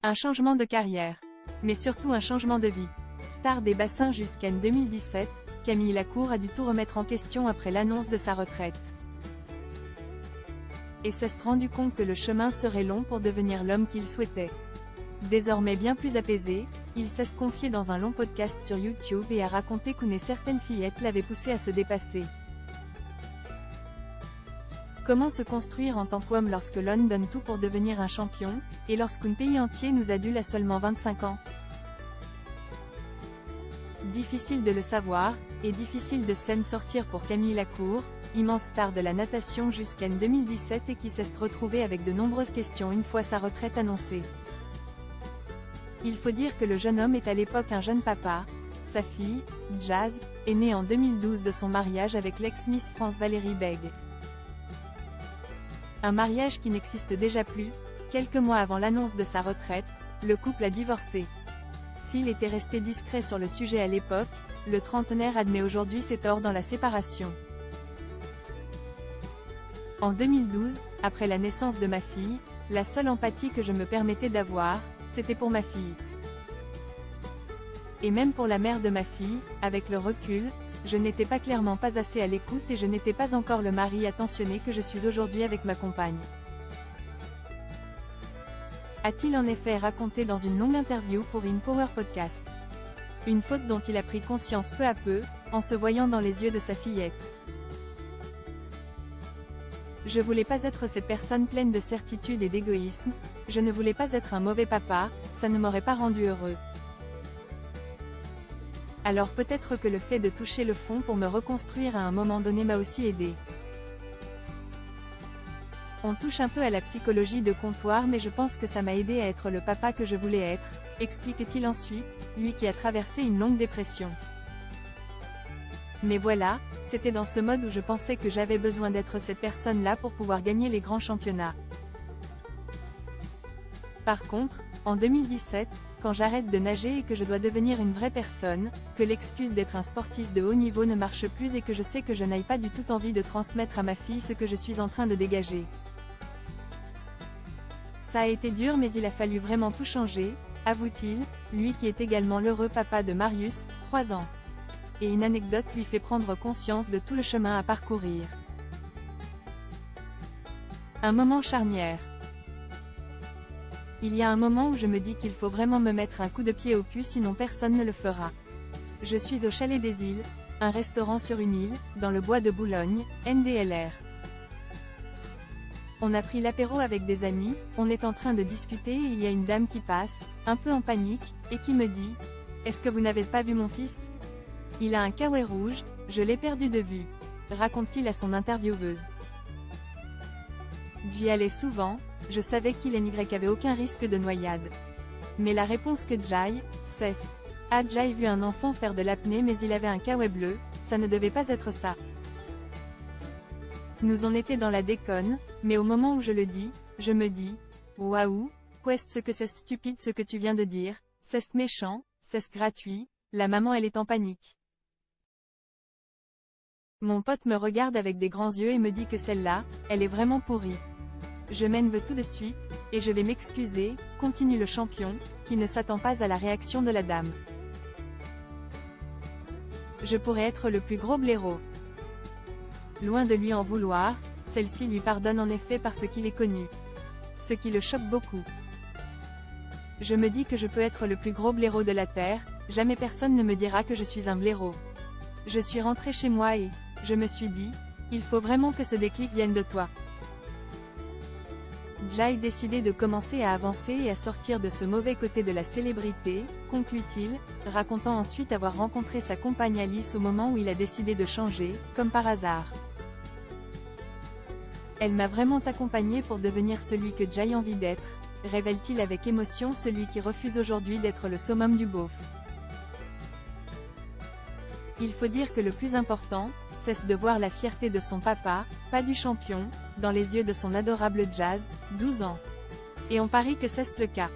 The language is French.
Un changement de carrière. Mais surtout un changement de vie. Star des bassins jusqu'en 2017, Camille Lacour a dû tout remettre en question après l'annonce de sa retraite. Et s'est rendu compte que le chemin serait long pour devenir l'homme qu'il souhaitait. Désormais bien plus apaisé, il s'est confié dans un long podcast sur YouTube et a raconté qu'une certaine fillette l'avait poussé à se dépasser. Comment se construire en tant qu'homme lorsque l'on donne tout pour devenir un champion, et lorsqu'un pays entier nous adule à seulement 25 ans? Difficile de le savoir, et difficile de s'en sortir pour Camille Lacour, immense star de la natation jusqu'en 2017 et qui s'est retrouvée avec de nombreuses questions une fois sa retraite annoncée. Il faut dire que le jeune homme est à l'époque un jeune papa. Sa fille, Jazz, est née en 2012 de son mariage avec l'ex-Miss France Valérie Bègue. Un mariage qui n'existe déjà plus. Quelques mois avant l'annonce de sa retraite, le couple a divorcé. S'il était resté discret sur le sujet à l'époque, le trentenaire admet aujourd'hui ses torts dans la séparation. En 2012, après la naissance de ma fille, la seule empathie que je me permettais d'avoir, c'était pour ma fille. Et même pour la mère de ma fille, avec le recul, je n'étais clairement pas assez à l'écoute et je n'étais pas encore le mari attentionné que je suis aujourd'hui avec ma compagne. A-t-il en effet raconté dans une longue interview pour InPower Podcast. Une faute dont il a pris conscience peu à peu, en se voyant dans les yeux de sa fillette. Je voulais pas être cette personne pleine de certitude et d'égoïsme, je ne voulais pas être un mauvais papa, ça ne m'aurait pas rendu heureux. Alors peut-être que le fait de toucher le fond pour me reconstruire à un moment donné m'a aussi aidé. On touche un peu à la psychologie de comptoir mais je pense que ça m'a aidé à être le papa que je voulais être, explique-t-il ensuite, lui qui a traversé une longue dépression. Mais voilà, c'était dans ce mode où je pensais que j'avais besoin d'être cette personne-là pour pouvoir gagner les grands championnats. Par contre, en 2017, quand j'arrête de nager et que je dois devenir une vraie personne, que l'excuse d'être un sportif de haut niveau ne marche plus et que je sais que je n'ai pas du tout envie de transmettre à ma fille ce que je suis en train de dégager. Ça a été dur mais il a fallu vraiment tout changer, avoue-t-il, lui qui est également l'heureux papa de Marius, 3 ans. Et une anecdote lui fait prendre conscience de tout le chemin à parcourir. Un moment charnière. Il y a un moment où je me dis qu'il faut vraiment me mettre un coup de pied au cul sinon personne ne le fera. Je suis au Chalet des Îles, un restaurant sur une île, dans le bois de Boulogne, NDLR. On a pris l'apéro avec des amis, on est en train de discuter et il y a une dame qui passe, un peu en panique, et qui me dit « Est-ce que vous n'avez pas vu mon fils ? Il a un kawaii rouge, je l'ai perdu de vue », raconte-t-il à son intervieweuse. J'y allais souvent, je savais qu'il avait aucun risque de noyade. Mais la réponse que Jai, c'est « Ah Jai vu un enfant faire de l'apnée mais il avait un kawaii bleu, ça ne devait pas être ça. » Nous on était dans la déconne, mais au moment où je le dis, je me dis « Waouh, qu'est-ce que c'est stupide ce que tu viens de dire, c'est méchant, c'est gratuit, la maman elle est en panique. » Mon pote me regarde avec des grands yeux et me dit que celle-là, elle est vraiment pourrie. Je m'énerve tout de suite, et je vais m'excuser, continue le champion, qui ne s'attend pas à la réaction de la dame. Je pourrais être le plus gros blaireau. Loin de lui en vouloir, celle-ci lui pardonne en effet parce qu'il est connu. Ce qui le choque beaucoup. Je me dis que je peux être le plus gros blaireau de la terre, jamais personne ne me dira que je suis un blaireau. Je suis rentrée chez moi et, je me suis dit, il faut vraiment que ce déclic vienne de toi. Jai décidé de commencer à avancer et à sortir de ce mauvais côté de la célébrité, conclut-il, racontant ensuite avoir rencontré sa compagne Alice au moment où il a décidé de changer, comme par hasard. Elle m'a vraiment accompagné pour devenir celui que Jai envie d'être, révèle-t-il avec émotion celui qui refuse aujourd'hui d'être le summum du beauf. Il faut dire que le plus important, c'est de voir la fierté de son papa, pas du champion, dans les yeux de son adorable Jazz, 12 ans. Et on parie que c'est le cas.